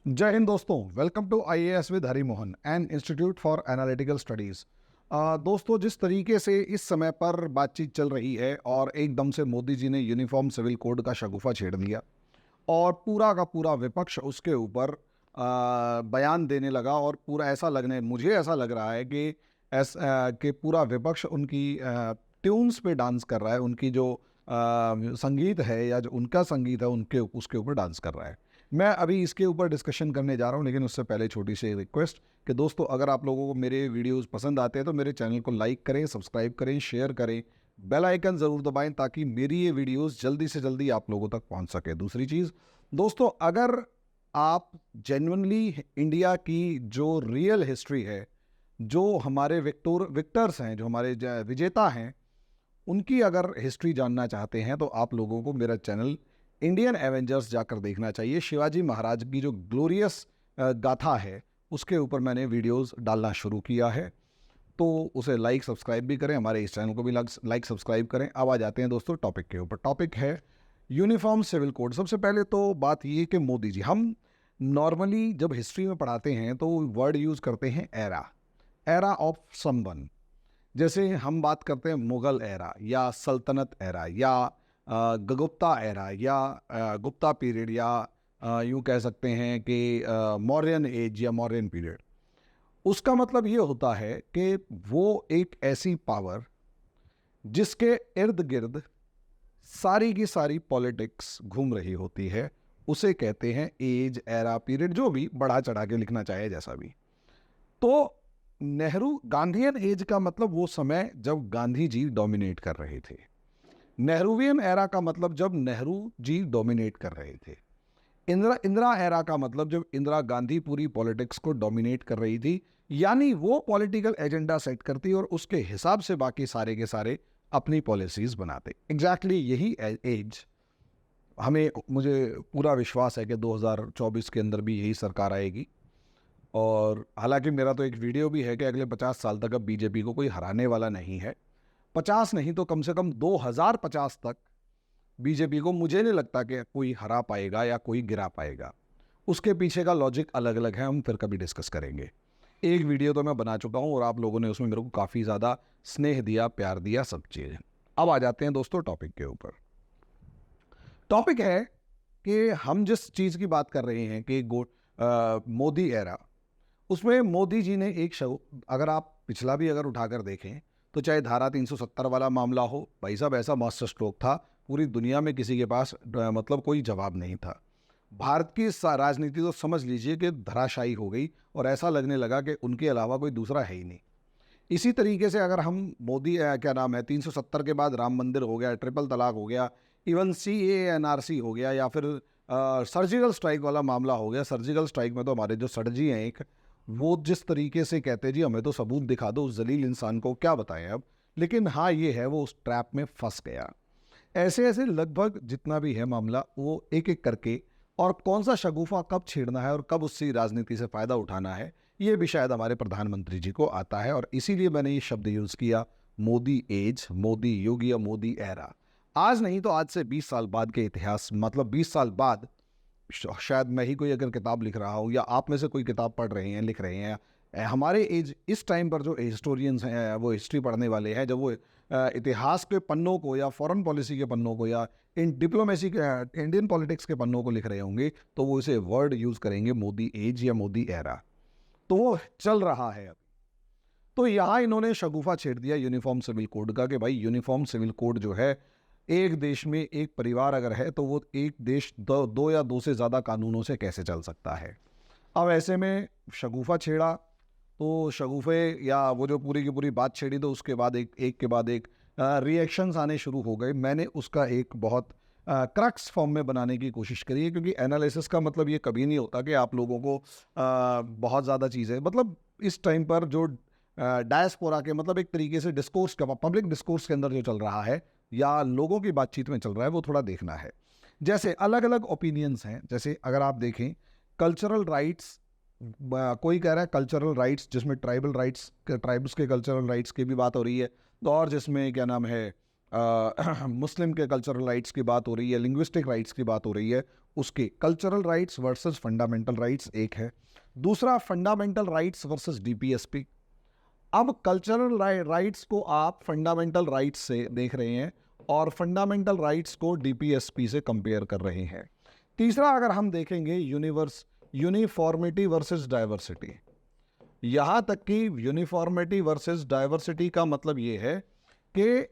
जय हिंद दोस्तों, welcome to IAS with Hari Mohan and institute for analytical studies. दोस्तों, जिस तरीके से इस समय पर बातचीत चल रही है और एकदम से मोदी जी ने यूनिफॉर्म सिविल कोड का शगुफा छेड़ दिया और पूरा का पूरा विपक्ष उसके ऊपर बयान देने लगा और पूरा मुझे ऐसा लग रहा है कि पूरा विपक्ष उनकी ट्यून्स पे डांस कर रहा है। उनकी जो संगीत है या जो उनका संगीत है उनके उसके ऊपर डांस कर रहा है। मैं अभी इसके ऊपर डिस्कशन करने जा रहा हूँ, लेकिन उससे पहले छोटी सी रिक्वेस्ट कि दोस्तों, अगर आप लोगों को मेरे वीडियोस पसंद आते हैं तो मेरे चैनल को लाइक करें, सब्सक्राइब करें, शेयर करें, बेल आइकन ज़रूर दबाएं ताकि मेरी ये वीडियोस जल्दी से जल्दी आप लोगों तक पहुंच सके। दूसरी चीज़ दोस्तों, अगर आप जेन्युइनली इंडिया की जो रियल हिस्ट्री है, जो हमारे विक्टर्स हैं, जो हमारे विजेता हैं, उनकी अगर हिस्ट्री जानना चाहते हैं तो आप लोगों को मेरा चैनल इंडियन एवेंजर्स जाकर देखना चाहिए। शिवाजी महाराज की जो ग्लोरियस गाथा है उसके ऊपर मैंने वीडियोस डालना शुरू किया है, तो उसे लाइक सब्सक्राइब भी करें, हमारे इस चैनल को भी लाइक सब्सक्राइब करें। अब आ जाते हैं दोस्तों टॉपिक के ऊपर। टॉपिक है यूनिफॉर्म सिविल कोड। सबसे पहले तो बात ये कि मोदी जी, हम नॉर्मली जब हिस्ट्री में पढ़ाते हैं तो वर्ड यूज़ करते हैं एरा ऑफ समवन। जैसे हम बात करते हैं मुगल एरा या सल्तनत एरा या गुप्ता एरा या गुप्ता पीरियड या यूँ कह सकते हैं कि मौर्यन एज या मौर्यन पीरियड। उसका मतलब ये होता है कि वो एक ऐसी पावर जिसके इर्द गिर्द सारी की सारी पॉलिटिक्स घूम रही होती है, उसे कहते हैं एज, एरा, पीरियड, जो भी बढ़ा चढ़ा के लिखना चाहे जैसा भी। तो गांधीयन एज का मतलब वो समय जब गांधी जी डोमिनेट कर रहे थे। नेहरूवियन एरा का मतलब जब नेहरू जी डोमिनेट कर रहे थे। इंदिरा एरा का मतलब जब इंदिरा गांधी पूरी पॉलिटिक्स को डोमिनेट कर रही थी, यानी वो पॉलिटिकल एजेंडा सेट करती और उसके हिसाब से बाकी सारे के सारे अपनी पॉलिसीज बनाते। एग्जैक्टली यही एज मुझे पूरा विश्वास है कि 2024 के अंदर भी यही सरकार आएगी। और हालांकि मेरा तो एक वीडियो भी है कि अगले 50 साल तक अब बीजेपी को कोई हराने वाला नहीं है। 50 नहीं तो कम से कम 2050 तक बीजेपी को मुझे नहीं लगता कि कोई हरा पाएगा या कोई गिरा पाएगा। उसके पीछे का लॉजिक अलग अलग है, हम फिर कभी डिस्कस करेंगे। एक वीडियो तो मैं बना चुका हूं और आप लोगों ने उसमें मेरे को काफ़ी ज़्यादा स्नेह दिया, प्यार दिया, सब चीज़। अब आ जाते हैं दोस्तों टॉपिक के ऊपर। टॉपिक है कि हम जिस चीज़ की बात कर रहे हैं कि मोदी एरा, उसमें मोदी जी ने अगर आप पिछला भी अगर उठाकर देखें तो चाहे धारा 370 वाला मामला हो, भाई साहब ऐसा मास्टर स्ट्रोक था, पूरी दुनिया में किसी के पास मतलब कोई जवाब नहीं था। भारत की राजनीति तो समझ लीजिए कि धराशायी हो गई और ऐसा लगने लगा कि उनके अलावा कोई दूसरा है ही नहीं। इसी तरीके से अगर हम क्या नाम है, 370 के बाद राम मंदिर हो गया, ट्रिपल तलाक हो गया, इवन CAA-NRC हो गया, या फिर सर्जिकल स्ट्राइक वाला मामला हो गया। सर्जिकल स्ट्राइक में तो हमारे जो सर हैं एक, वो जिस तरीके से कहते हैं जी हमें तो सबूत दिखा दो, उस जलील इंसान को क्या बताएं अब। लेकिन हाँ, ये है वो उस ट्रैप में फंस गया। ऐसे ऐसे लगभग जितना भी है मामला, वो एक एक करके, और कौन सा शगुफा कब छेड़ना है और कब उससे राजनीति से फ़ायदा उठाना है, ये भी शायद हमारे प्रधानमंत्री जी को आता है। और इसीलिए मैंने ये शब्द यूज़ किया, मोदी एज, मोदी युग या मोदी एरा। आज नहीं तो आज से 20 साल बाद के इतिहास, मतलब 20 साल बाद शायद मैं ही कोई अगर किताब लिख रहा हूँ या आप में से कोई किताब पढ़ रहे हैं, लिख रहे हैं, हमारे एज इस टाइम पर जो हिस्टोरियंस हैं, वो हिस्ट्री पढ़ने वाले हैं, जब वो इतिहास के पन्नों को या फॉरेन पॉलिसी के पन्नों को या इन डिप्लोमेसी के इंडियन पॉलिटिक्स के पन्नों को लिख रहे होंगे, तो वो इसे वर्ड यूज़ करेंगे मोदी एज या मोदी एरा। तो वो चल रहा है अभी। तो यहाँ इन्होंने शगुफा छेड़ दिया यूनिफॉर्म सिविल कोड का कि भाई यूनिफॉर्म सिविल कोड जो है, एक देश में एक परिवार अगर है तो वो एक देश दो या दो से ज़्यादा कानूनों से कैसे चल सकता है। अब ऐसे में शगुफा छेड़ा, तो शगुफे या वो जो पूरी की पूरी बात छेड़ी, तो उसके बाद एक के बाद एक रिएक्शंस आने शुरू हो गए। मैंने उसका एक बहुत क्रक्स फॉर्म में बनाने की कोशिश करी है, क्योंकि एनालिसिस का मतलब ये कभी नहीं होता कि आप लोगों को बहुत ज़्यादा चीज़ें, मतलब इस टाइम पर जो डायस्पोरा के, मतलब एक तरीके से डिस्कोर्स का, पब्लिक डिस्कोर्स के अंदर जो चल रहा है या लोगों की बातचीत में चल रहा है, वो थोड़ा देखना है। जैसे अलग अलग ओपिनियंस हैं। जैसे अगर आप देखें कल्चरल राइट्स, कोई कह रहा है कल्चरल राइट्स जिसमें ट्राइबल राइट्स, ट्राइब्स के कल्चरल राइट्स की भी बात हो रही है, तो और जिसमें क्या नाम है मुस्लिम के कल्चरल राइट्स की बात हो रही है, लिंग्विस्टिक राइट्स की बात हो रही है, उसके cultural rights versus fundamental rights एक है। दूसरा फंडामेंटल राइट्स वर्सेस डीपीएसपी। अब कल्चरल राइट्स को आप फंडामेंटल राइट्स से देख रहे हैं और फंडामेंटल राइट्स को डीपीएसपी से कंपेयर कर रहे हैं। तीसरा अगर हम देखेंगे यूनिफॉर्मिटी वर्सेस डाइवर्सिटी। यहाँ तक कि यूनिफॉर्मिटी वर्सेस डाइवर्सिटी का मतलब ये है कि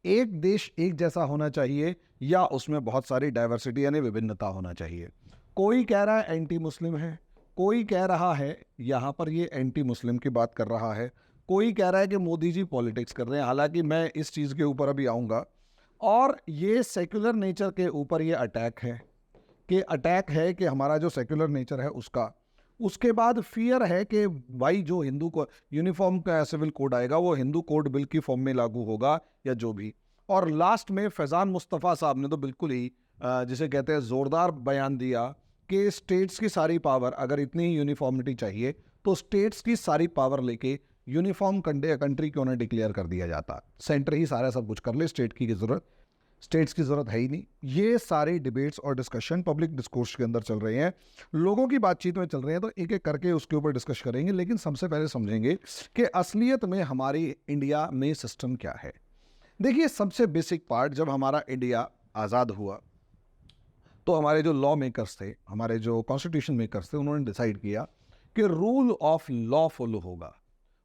एक देश एक जैसा होना चाहिए या उसमें बहुत सारी डाइवर्सिटी यानी विभिन्नता होना चाहिए। कोई कह रहा है एंटी मुस्लिम है, कोई कह रहा है, यहाँ पर ये एंटी मुस्लिम की बात कर रहा है, कोई कह रहा है कि मोदी जी पॉलिटिक्स कर रहे हैं। हालांकि मैं इस चीज़ के ऊपर अभी आऊँगा। और ये सेक्युलर नेचर के ऊपर ये अटैक है कि हमारा जो सेक्युलर नेचर है उसका। उसके बाद फियर है कि भाई जो हिंदू को यूनिफॉर्म का सिविल कोड आएगा वो हिंदू कोड बिल की फॉर्म में लागू होगा या जो भी। और लास्ट में फैज़ान मुस्तफ़ा साहब ने तो बिल्कुल ही जिसे कहते हैं ज़ोरदार बयान दिया कि स्टेट्स की सारी पावर, अगर इतनी ही यूनिफॉर्मिटी चाहिए तो स्टेट्स की सारी पावर लेके यूनिफॉर्म कंट्री क्यों ना डिक्लेयर कर दिया जाता, सेंटर ही सारा सब कुछ कर ले, स्टेट्स की ज़रूरत है ही नहीं। ये सारे डिबेट्स और डिस्कशन पब्लिक डिस्कोर्स के अंदर चल रहे हैं, लोगों की बातचीत में चल रहे हैं, तो एक एक करके उसके ऊपर डिस्कस करेंगे। लेकिन सबसे पहले समझेंगे कि असलियत में हमारी इंडिया में सिस्टम क्या है। देखिए, सबसे बेसिक पार्ट, जब हमारा इंडिया आज़ाद हुआ तो हमारे जो लॉ मेकर्स थे, हमारे जो कॉन्स्टिट्यूशन मेकर्स थे, उन्होंने डिसाइड किया कि रूल ऑफ लॉ फॉलो होगा।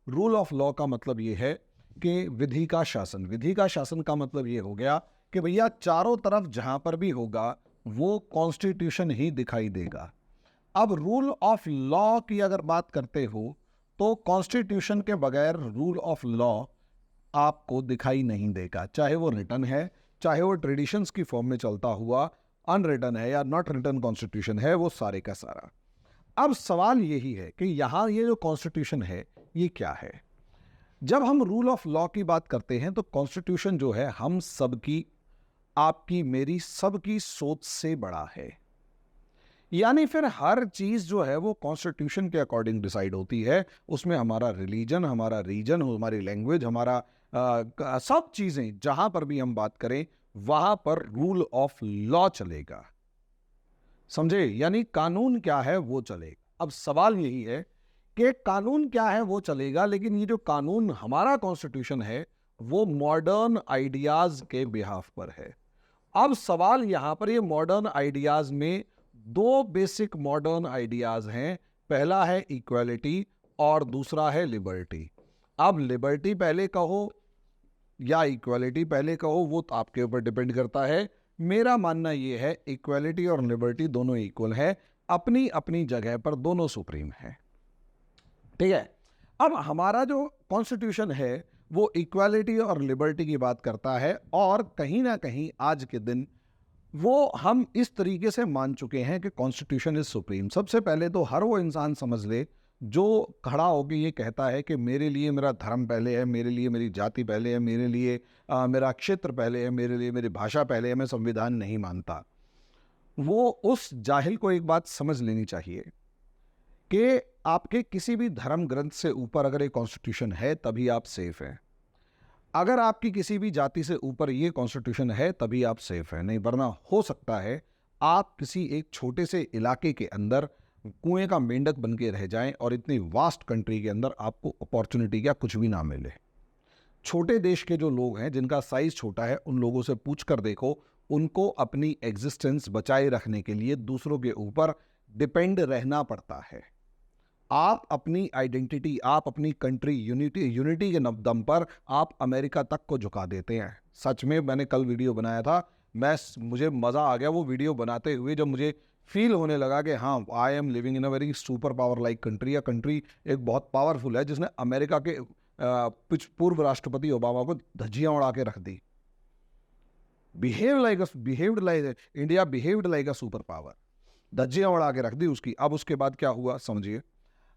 रूल ऑफ लॉ का मतलब ये है कि विधि का शासन का मतलब ये हो गया कि भैया चारों तरफ जहां पर भी होगा वो कॉन्स्टिट्यूशन ही दिखाई देगा। अब रूल ऑफ लॉ की अगर बात करते हो तो कॉन्स्टिट्यूशन के बगैर रूल ऑफ लॉ आपको दिखाई नहीं देगा, चाहे वो रिटन है, चाहे वो ट्रेडिशंस की फॉर्म में चलता हुआ अनरिटन है या नॉट रिटन कॉन्स्टिट्यूशन है, वो सारे का सारा। अब सवाल यही है कि यहाँ ये जो कॉन्स्टिट्यूशन है ये क्या है। जब हम रूल ऑफ लॉ की बात करते हैं तो कॉन्स्टिट्यूशन जो है हम सबकी, आपकी मेरी सबकी सोच से बड़ा है। यानी फिर हर चीज जो है वो कॉन्स्टिट्यूशन के अकॉर्डिंग डिसाइड होती है। उसमें हमारा रिलीजन, हमारा रीजन, हमारी लैंग्वेज, हमारा सब चीजें जहां पर भी हम बात करें वहां पर रूल ऑफ लॉ चलेगा। समझे? यानी कानून क्या है वो चलेगा। अब सवाल यही है कि कानून क्या है वो चलेगा, लेकिन ये जो कानून हमारा कॉन्स्टिट्यूशन है वो मॉडर्न आइडियाज के बिहाफ पर है। अब सवाल यहां पर, ये मॉडर्न आइडियाज में दो बेसिक मॉडर्न आइडियाज हैं। पहला है इक्वालिटी और दूसरा है लिबर्टी। अब लिबर्टी पहले कहो या इक्वालिटी पहले कहो, वो तो आपके ऊपर डिपेंड करता है। मेरा मानना ये है इक्वालिटी और लिबर्टी दोनों इक्वल है, अपनी अपनी जगह पर दोनों सुप्रीम है। ठीक है। अब हमारा जो कॉन्स्टिट्यूशन है वो इक्वालिटी और लिबर्टी की बात करता है, और कहीं ना कहीं आज के दिन वो हम इस तरीके से मान चुके हैं कि कॉन्स्टिट्यूशन इज सुप्रीम। सबसे पहले तो हर वो इंसान समझ ले जो खड़ा होकर ये कहता है कि मेरे लिए मेरा धर्म पहले है, मेरे लिए मेरी जाति पहले है, मेरे लिए मेरा क्षेत्र पहले है, मेरे लिए मेरी भाषा पहले है, मैं संविधान नहीं मानता। वो उस जाहिल को एक बात समझ लेनी चाहिए कि आपके किसी भी धर्म ग्रंथ से ऊपर अगर एक कॉन्स्टिट्यूशन है तभी आप सेफ हैं। अगर आपकी किसी भी जाति से ऊपर ये कॉन्स्टिट्यूशन है तभी आप सेफ हैं, नहीं वरना हो सकता है आप किसी एक छोटे से इलाके के अंदर कुएं का मेंढक बन के रह जाएं और इतनी वास्ट कंट्री के अंदर आपको अपॉर्चुनिटी क्या कुछ भी ना मिले। छोटे देश के जो लोग हैं जिनका साइज छोटा है उन लोगों से पूछ कर देखो, उनको अपनी एग्जिस्टेंस बचाए रखने के लिए दूसरों के ऊपर डिपेंड रहना पड़ता है। आप अपनी आइडेंटिटी, आप अपनी कंट्री यूनिटी के दम पर आप अमेरिका तक को झुका देते हैं। सच में मैंने कल वीडियो बनाया था, मुझे मज़ा आ गया वो वीडियो बनाते हुए, जब मुझे फील होने लगा कि हाँ I am living in a very super power like country. या कंट्री एक बहुत पावरफुल है जिसने अमेरिका के पूर्व राष्ट्रपति ओबामा को धज्जियां उड़ा के रख दी। India behaved like a super power, धज्जियां उड़ा के रख दी उसकी। अब उसके बाद क्या हुआ समझिए।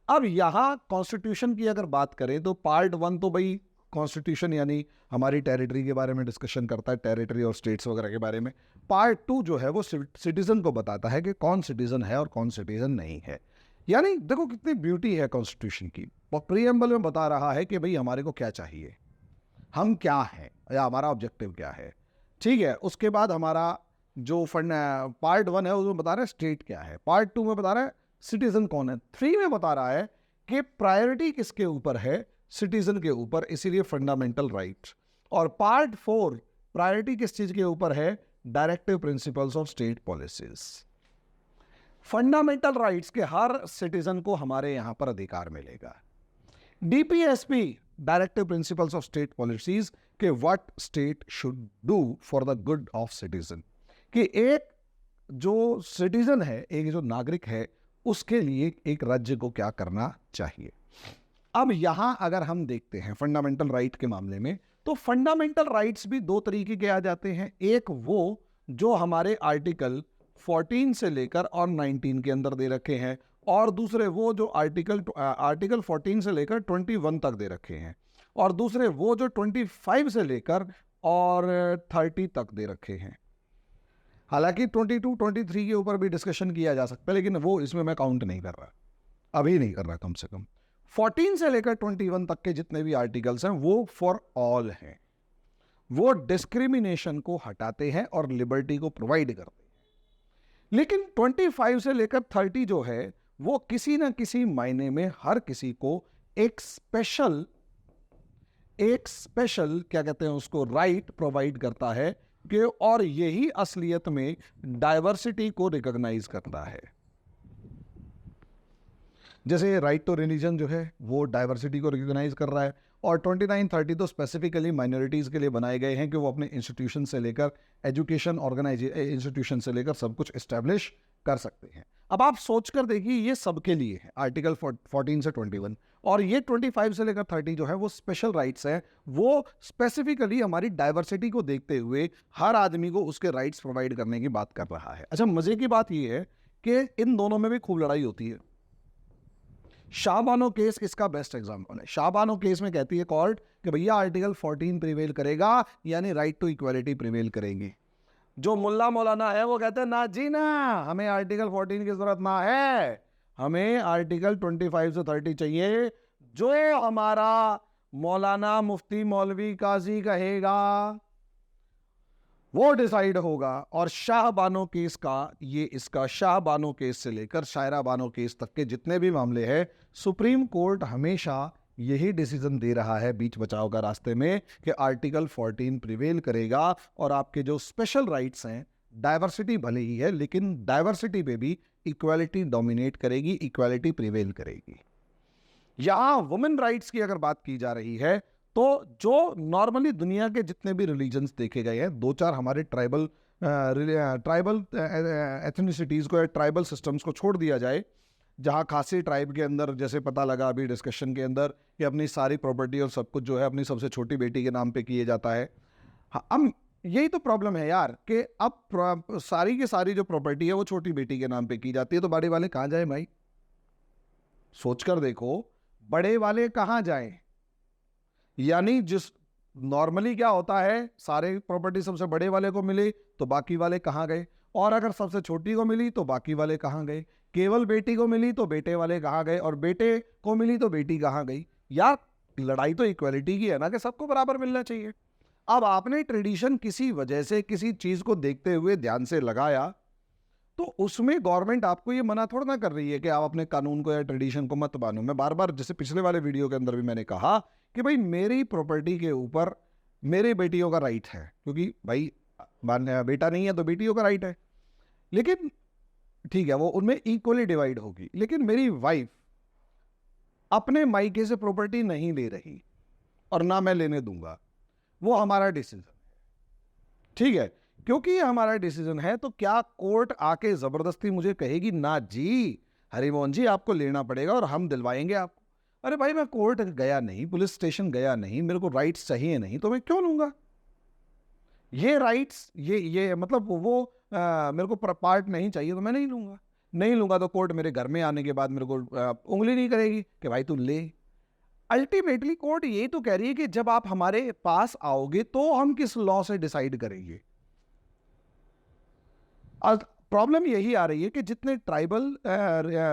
अब यहां कॉन्स्टिट्यूशन की अगर बात करें तो पार्ट 1 तो भाई कॉन्स्टिट्यूशन यानी हमारी टेरिटरी के बारे में डिस्कशन करता है, टेरिटरी और स्टेट्स वगैरह के बारे में। पार्ट 2 जो है वो सिटीजन को बताता है कि कौन सिटीजन है और कौन सिटीजन नहीं है। यानी देखो कितनी ब्यूटी है कॉन्स्टिट्यूशन की। प्रीएम्बल में बता रहा है कि भाई हमारे को क्या चाहिए, हम क्या हैं। या हमारा ऑब्जेक्टिव क्या है। ठीक है, उसके बाद हमारा जो फंड पार्ट 1 है उसमें बता रहा है स्टेट क्या है, पार्ट 2 में बता रहा है सिटीजन कौन है, 3 में बता रहा है कि प्रायोरिटी किसके ऊपर है, सिटीजन के ऊपर, इसीलिए फंडामेंटल राइट्स। और पार्ट 4 प्रायोरिटी किस चीज के ऊपर है, directive principles of state policies. Fundamental rights के हर सिटीजन को हमारे यहां पर अधिकार मिलेगा। DPSP directive principles of state policies के what state should do for the good of citizen, कि एक जो सिटीजन है, एक जो नागरिक है, उसके लिए एक राज्य को क्या करना चाहिए। अब यहां अगर हम देखते हैं फंडामेंटल राइट के मामले में, तो फंडामेंटल राइट्स भी दो तरीके के आ जाते हैं। एक वो जो हमारे आर्टिकल 14 से लेकर और 19 के अंदर दे रखे हैं, और दूसरे वो जो आर्टिकल 14 से लेकर 21 तक दे रखे हैं, और दूसरे वो जो 25 से लेकर और 30 तक दे रखे हैं। हालांकि 22, 23 के ऊपर भी डिस्कशन किया जा सकता है, लेकिन वो इसमें मैं काउंट नहीं कर रहा, अभी नहीं कर रहा। कम से कम 14 से लेकर 21 तक के जितने भी आर्टिकल्स हैं वो फॉर ऑल हैं, वो डिस्क्रिमिनेशन को हटाते हैं और लिबर्टी को प्रोवाइड करते हैं। लेकिन 25 से लेकर 30 जो है वो किसी ना किसी मायने में हर किसी को एक स्पेशल क्या कहते हैं उसको, राइट प्रोवाइड करता है कि, और यही असलियत में डाइवर्सिटी को रिकॉग्नाइज करता है। जैसे राइट टू रिलीजन जो है वो डाइवर्सिटी को रिकॉग्नाइज कर रहा है, और 29, 30 तो स्पेसिफिकली माइनॉरिटीज के लिए बनाए गए हैं कि वो अपने इंस्टीट्यूशन से लेकर एजुकेशन इंस्टीट्यूशन से लेकर सब कुछ एस्टेब्लिश कर सकते हैं। अब आप सोचकर देखिए, ये सबके लिए है आर्टिकल 14 से 21, और ये 25 से लेकर 30 जो है वो स्पेशल राइट्स हैं, वो स्पेसिफिकली हमारी डाइवर्सिटी को देखते हुए हर आदमी को उसके राइट्स प्रोवाइड करने की बात कर रहा है। अच्छा, मजे की बात ये है कि इन दोनों में भी खूब लड़ाई होती है। शाहबानो केस इसका बेस्ट एग्जांपल है। शाहबानो केस में कहती है कोर्ट कि भैया आर्टिकल 14 प्रिवेल करेगा, यानी राइट टू इक्वालिटी प्रिवेल करेंगे। जो मुल्ला मौलाना है वो कहते हैं ना जी ना, हमें आर्टिकल 14 की जरूरत ना है, हमें आर्टिकल 25 से 30 चाहिए, जो हमारा मौलाना मुफ्ती मौलवी काजी कहेगा वो डिसाइड होगा। और शाहबानो केस का, ये इसका शाहबानो केस से लेकर शायरा बानो केस तक के जितने भी मामले हैं, सुप्रीम कोर्ट हमेशा यही डिसीजन दे रहा है बीच बचाव का रास्ते में कि आर्टिकल 14 प्रिवेल करेगा, और आपके जो स्पेशल राइट्स हैं, डाइवर्सिटी भले ही है लेकिन डाइवर्सिटी पे भी इक्वालिटी डोमिनेट करेगी, इक्वालिटी प्रिवेल करेगी। यहां वुमेन राइट्स की अगर बात की जा रही है, तो जो नॉर्मली दुनिया के जितने भी रिलीजन्स देखे गए हैं, दो चार हमारे ट्राइबल एथनिसिटीज को, ट्राइबल सिस्टम्स को छोड़ दिया जाए, जहां खासी ट्राइब के अंदर जैसे पता लगा अभी डिस्कशन के अंदर कि अपनी सारी प्रॉपर्टी और सब कुछ जो है अपनी सबसे छोटी बेटी के नाम पे किए जाता है। हाँ, अब यही तो प्रॉब्लम है यार कि अब सारी की सारी जो प्रॉपर्टी है वो छोटी बेटी के नाम पे की जाती है, तो बड़े वाले कहाँ जाए भाई? सोचकर देखो, बड़े वाले कहाँ जाए? यानी जिस नॉर्मली क्या होता है, सारे प्रॉपर्टी सबसे बड़े वाले को मिली तो बाकी वाले कहाँ गए, और अगर सबसे छोटी को मिली तो बाकी वाले कहाँ गए, केवल बेटी को मिली तो बेटे वाले कहाँ गए, और बेटे को मिली तो बेटी कहाँ गई। यार लड़ाई तो इक्वालिटी की है ना, कि सबको बराबर मिलना चाहिए। अब आपने ट्रेडिशन किसी वजह से किसी चीज को देखते हुए ध्यान से लगाया, तो उसमें गवर्नमेंट आपको ये मना थोड़ा ना कर रही है कि आप अपने कानून को या ट्रेडिशन को मत मानो। मैं बार बार, जैसे पिछले वाले वीडियो के अंदर भी मैंने कहा कि भाई मेरी प्रॉपर्टी के ऊपर मेरे बेटियों का राइट है, क्योंकि भाई बेटा नहीं है तो बेटियों का राइट है, लेकिन ठीक है वो उनमें इक्वली डिवाइड होगी। लेकिन मेरी वाइफ अपने मायके से प्रॉपर्टी नहीं ले रही और ना मैं लेने दूंगा, वो हमारा डिसीजन है, ठीक है। क्योंकि ये हमारा डिसीजन है, तो क्या कोर्ट आके जबरदस्ती मुझे कहेगी ना जी हरिमोहन जी आपको लेना पड़ेगा और हम दिलवाएंगे आपको? अरे भाई मैं कोर्ट गया नहीं, पुलिस स्टेशन गया नहीं, मेरे को राइट्स चाहिए नहीं, तो मैं क्यों लूंगा ये राइट्स? ये मतलब वो मेरे को पार्ट नहीं चाहिए तो मैं नहीं लूंगा। नहीं लूंगा तो कोर्ट मेरे घर में आने के बाद मेरे को उंगली नहीं करेगी कि भाई तू ले। अल्टीमेटली कोर्ट यही तो कह रही है कि जब आप हमारे पास आओगे तो हम किस लॉ से डिसाइड करेंगे। प्रॉब्लम यही आ रही है कि जितने ट्राइबल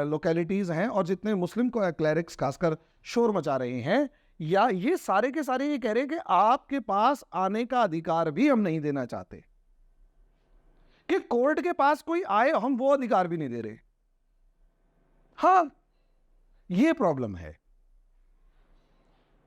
लोकेलिटीज हैं और जितने मुस्लिम क्लैरिक्स खासकर शोर मचा रहे हैं या ये सारे के सारे ये कह रहे हैं कि आपके पास आने का अधिकार भी हम नहीं देना चाहते, कि कोर्ट के पास कोई आए हम वो अधिकार भी नहीं दे रहे। हाँ, ये प्रॉब्लम है।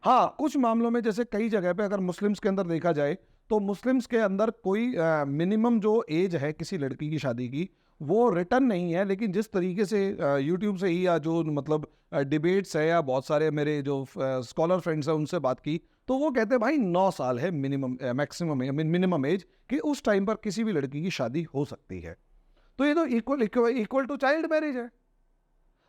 हाँ, कुछ मामलों में जैसे कई जगह पे अगर मुस्लिम्स के अंदर देखा जाए तो मुस्लिम्स के अंदर कोई मिनिमम जो एज है किसी लड़की की शादी की वो रिटर्न नहीं है, लेकिन जिस तरीके से यूट्यूब से ही या जो मतलब डिबेट्स है या बहुत सारे मेरे जो स्कॉलर फ्रेंड्स हैं उनसे बात की तो वो कहते हैं भाई 9 साल है मिनिमम मैक्सिमम मिनिमम एज कि उस टाइम पर किसी भी लड़की की शादी हो सकती है। तो ये तो इक्वल टू चाइल्ड मैरिज है।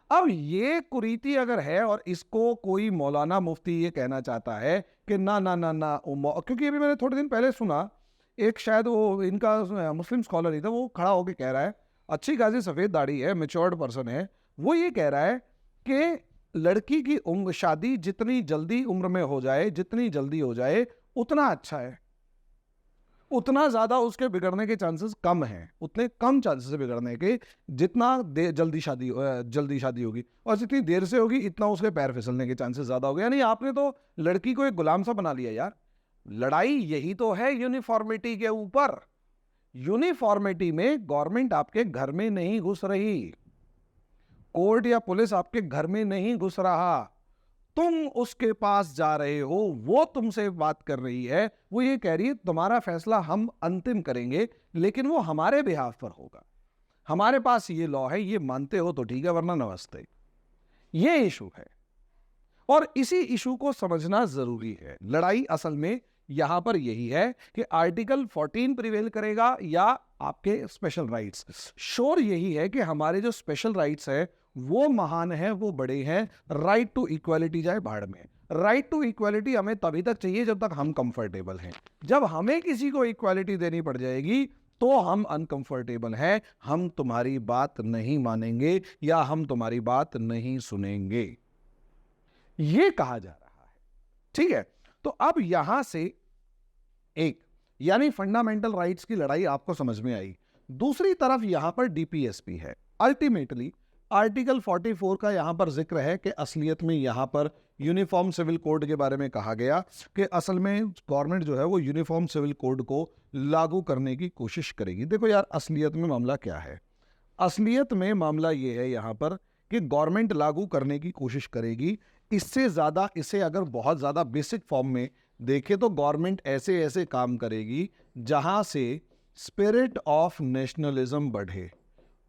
अब ये कुरीति अगर है और इसको कोई मौलाना मुफ्ती ये कहना चाहता है कि ना ना ना ना क्योंकि अभी मैंने थोड़े दिन पहले सुना एक शायद वो इनका मुस्लिम स्कॉलर ही था, वो खड़ा होकर कह रहा है, अच्छी खासी सफ़ेद दाढ़ी है, मैच्योर्ड पर्सन है, वो ये कह रहा है कि लड़की की उम्र शादी जितनी जल्दी उम्र में हो जाए, जितनी जल्दी हो जाए उतना अच्छा है, उतना ज़्यादा उसके बिगड़ने के चांसेस कम हैं, उतने कम चांसेस है बिगड़ने के जितना जल्दी शादी होगी, और जितनी देर से होगी इतना उसके पैर फिसलने के चांसेस ज़्यादा हो गए। यानी आपने तो लड़की को एक गुलाम सा बना लिया यार। लड़ाई यही तो है यूनिफॉर्मिटी के ऊपर। यूनिफॉर्मिटी में गवर्नमेंट आपके घर में नहीं घुस रही, कोर्ट या पुलिस आपके घर में नहीं घुस रहा, तुम उसके पास जा रहे हो, वो तुमसे बात कर रही है, वो ये कह रही है तुम्हारा फैसला हम अंतिम करेंगे लेकिन वो हमारे बिहाफ पर होगा, हमारे पास ये लॉ है, ये मानते हो तो ठीक है वरना नमस्ते। ये इशू है और इसी इशू को समझना जरूरी है। लड़ाई असल में यहां पर यही है कि आर्टिकल 14 प्रिवेल करेगा या आपके स्पेशल राइट्स। श्योर यही है कि हमारे जो स्पेशल राइट्स है वो महान है, वो बड़े हैं। राइट टू इक्वालिटी जाए भाड़ में। राइट टू इक्वालिटी हमें तभी तक चाहिए जब तक हम कंफर्टेबल हैं। जब हमें किसी को इक्वालिटी देनी पड़ जाएगी तो हम अनकंफर्टेबल हैं, हम तुम्हारी बात नहीं मानेंगे या हम तुम्हारी बात नहीं सुनेंगे, ये कहा जा रहा है। ठीक है, तो अब यहां से एक यानी फंडामेंटल राइट्स की लड़ाई आपको समझ में आई। दूसरी तरफ यहां पर डीपीएसपी है। अल्टीमेटली आर्टिकल 44 का यहां पर जिक्र है कि असलियत में यहां पर यूनिफॉर्म सिविल कोड के बारे में कहा गया कि असल में गवर्नमेंट जो है वो यूनिफॉर्म सिविल कोड को लागू करने की कोशिश करेगी। देखो यार, असलियत में मामला क्या है? असलियत में मामला ये है यहां पर कि गवर्नमेंट लागू करने की कोशिश करेगी। इससे ज़्यादा इसे अगर बहुत ज़्यादा बेसिक फॉर्म में देखें तो गवर्नमेंट ऐसे ऐसे काम करेगी जहां से स्पिरिट ऑफ नेशनलिज्म बढ़े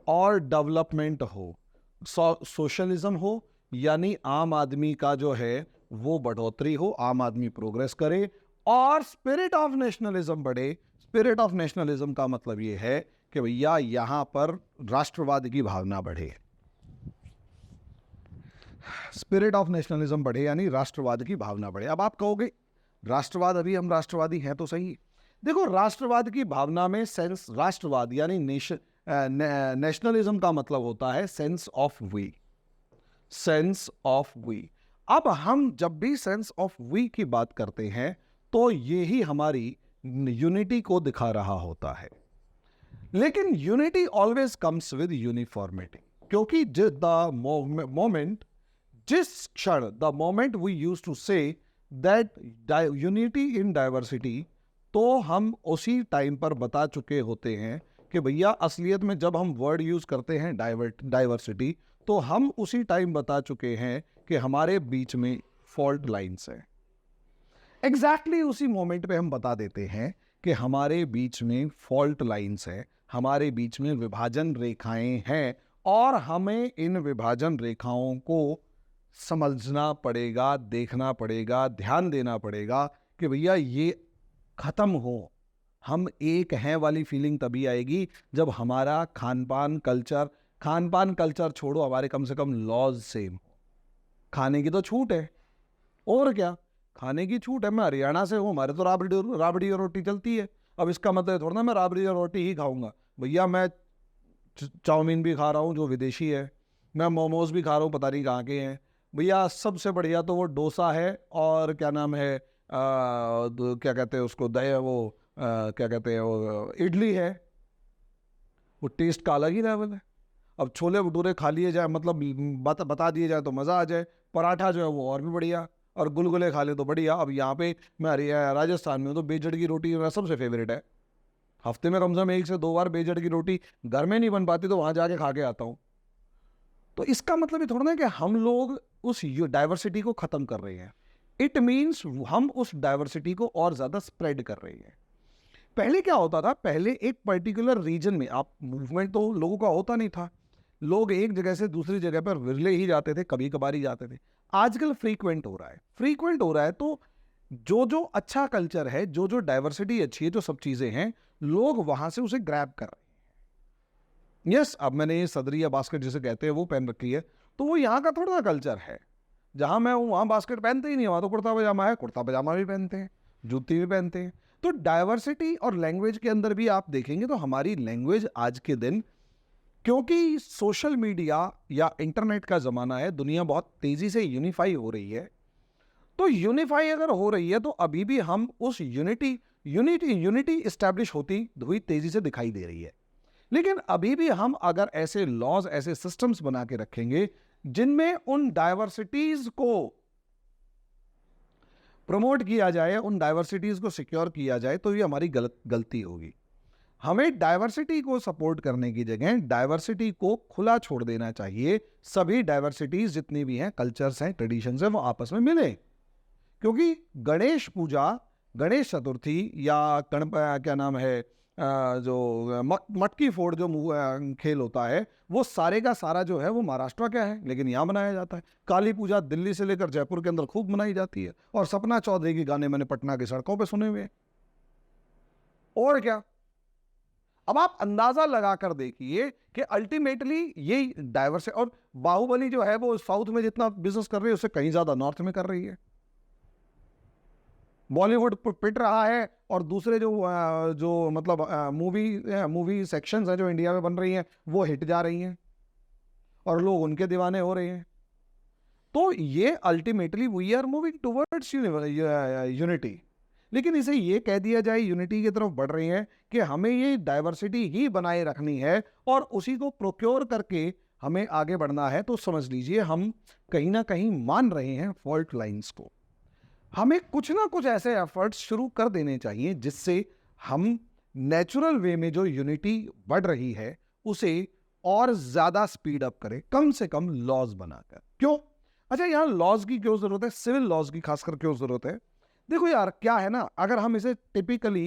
और डेवलपमेंट हो, सोशलिज्म हो, यानी आम आदमी का जो है वो बढ़ोतरी हो, आम आदमी प्रोग्रेस करे, और स्पिरिट ऑफ नेशनलिज्म बढ़े। स्पिरिट ऑफ नेशनलिज्म का मतलब ये है कि भैया यहां पर राष्ट्रवाद की भावना बढ़े। स्पिरिट ऑफ नेशनलिज्म बढ़े यानी राष्ट्रवाद की भावना बढ़े। अब आप कहोगे राष्ट्रवाद, अभी हम राष्ट्रवादी हैं तो सही। देखो, राष्ट्रवाद की भावना में सेंस, राष्ट्रवाद यानी नेशनलिज्म का मतलब होता है sense of we, sense of we. अब हम जब भी सेंस ऑफ वी की बात करते हैं तो ये ही हमारी यूनिटी को दिखा रहा होता है। लेकिन unity always comes with uniformity, क्योंकि जिस क्षण the moment we use to say that unity in diversity, तो हम उसी टाइम पर बता चुके होते हैं कि भैया असलियत में जब हम वर्ड यूज करते हैं डाइवर्सिटी तो हम उसी टाइम बता चुके हैं कि हमारे बीच में फॉल्ट लाइंस हैं। एग्जैक्टली उसी मोमेंट पे हम बता देते हैं कि हमारे बीच में फॉल्ट लाइंस है, हमारे बीच में विभाजन रेखाएं हैं और हमें इन विभाजन रेखाओं को समझना पड़ेगा, देखना पड़ेगा, ध्यान देना पड़ेगा कि भैया ये खत्म हो। हम एक हैं वाली फीलिंग तभी आएगी जब हमारा खान पान कल्चर छोड़ो, हमारे कम से कम लॉज सेम हो। खाने की तो छूट है, और क्या, खाने की छूट है। मैं हरियाणा से हूँ, हमारे तो राबड़ी और रोटी चलती है। अब इसका मतलब थोड़ा ना मैं राबड़ी और रोटी ही खाऊंगा। भैया मैं चाउमीन भी खा रहा हूँ जो विदेशी है, मैं मोमोज भी खा रहा हूँ पता नहीं कहाँ के हैं। भैया सबसे बढ़िया तो वो डोसा है और क्या नाम है, क्या कहते हैं उसको, क्या कहते हैं वो, इडली है। वो टेस्ट का अलग ही लेवल है। अब छोले भटूरे खा लिए जाए, मतलब बता दिए जाए तो मज़ा आ जाए। पराठा जो है वो और भी बढ़िया, और गुलगुले खा ले तो बढ़िया। अब यहाँ पे मैं राजस्थान में हूँ तो बेजड़ की रोटी मेरा सबसे फेवरेट है। हफ्ते में कम से कम 1 से 2 बार बेजड़ की रोटी घर में नहीं बन पाती तो वहां जाके खा के आता हूँ। तो इसका मतलब ये थोड़ा ना कि हम लोग उस डाइवर्सिटी को खत्म कर रहे हैं। इट मीन्स हम उस डाइवर्सिटी को और ज्यादा स्प्रेड कर रहे हैं। पहले क्या होता था, पहले एक पर्टिकुलर रीजन में आप मूवमेंट तो लोगों का होता नहीं था, लोग एक जगह से दूसरी जगह पर विरले ही जाते थे, कभी कभार ही जाते थे। आजकल फ्रीक्वेंट हो रहा है, फ्रीक्वेंट हो रहा है, तो जो जो अच्छा कल्चर है, जो जो डाइवर्सिटी अच्छी है, जो सब चीजें हैं, लोग वहां से उसे ग्रैब कर रहे हैं। यस, अब मैंने ये सदरी या बास्केट जिसे कहते हैं वो पहन रखी है, तो वो यहाँ का थोड़ा सा कल्चर है। जहां मैं हूं वहां बास्केट पहनते ही नहीं, वहां तो कुर्ता पजामा है, कुर्ता पजामा भी पहनते हैं, जूती भी पहनते हैं। तो डाइवर्सिटी और लैंग्वेज के अंदर भी आप देखेंगे तो हमारी लैंग्वेज आज के दिन, क्योंकि सोशल मीडिया या इंटरनेट का जमाना है, दुनिया बहुत तेजी से यूनिफाई हो रही है। तो यूनिफाई अगर हो रही है तो अभी भी हम उस यूनिटी इस्टेब्लिश होती हुई तेजी से दिखाई दे रही है। लेकिन अभी भी हम अगर ऐसे लॉज, ऐसे सिस्टम्स बना के रखेंगे जिनमें उन डाइवर्सिटीज को प्रमोट किया जाए, उन डाइवर्सिटीज को सिक्योर किया जाए, तो ये हमारी गलती होगी। हमें डाइवर्सिटी को सपोर्ट करने की जगह डाइवर्सिटी को खुला छोड़ देना चाहिए। सभी डाइवर्सिटीज जितनी भी हैं, कल्चर्स हैं, ट्रेडिशंस हैं, वो आपस में मिले। क्योंकि गणेश पूजा, गणेश चतुर्थी या क्या नाम है, जो मटकी फोड़ जो खेल होता है, वो सारे का सारा जो है वो महाराष्ट्र का है, लेकिन यहाँ मनाया जाता है। काली पूजा दिल्ली से लेकर जयपुर के अंदर खूब मनाई जाती है, और सपना चौधरी के गाने मैंने पटना की सड़कों पे सुने हुए हैं। और क्या, अब आप अंदाजा लगाकर देखिए कि अल्टीमेटली ये डाइवर्स है। और बाहुबली जो है वो साउथ में जितना बिजनेस कर रही है उससे कहीं ज्यादा नॉर्थ में कर रही है। बॉलीवुड पिट रहा है, और दूसरे जो मतलब मूवी सेक्शंस हैं जो इंडिया में बन रही हैं वो हिट जा रही हैं, और लोग उनके दीवाने हो रहे हैं। तो ये ultimately we are moving towards unity. लेकिन इसे ये कह दिया जाए यूनिटी की तरफ बढ़ रही है कि हमें ये डाइवर्सिटी ही बनाए रखनी है और उसी को प्रोक्योर करके हमें आगे बढ़ना है, तो समझ लीजिए हम कहीं ना कहीं मान रहे हैं फॉल्ट लाइंस को। हमें कुछ ना कुछ ऐसे एफर्ट्स शुरू कर देने चाहिए जिससे हम नेचुरल वे में जो यूनिटी बढ़ रही है उसे और ज्यादा स्पीड अप करें, कम से कम लॉज बनाकर। क्यों? अच्छा, यहां लॉज की क्यों जरूरत है, सिविल लॉज की खासकर क्यों जरूरत है? देखो यार, क्या है ना, अगर हम इसे टिपिकली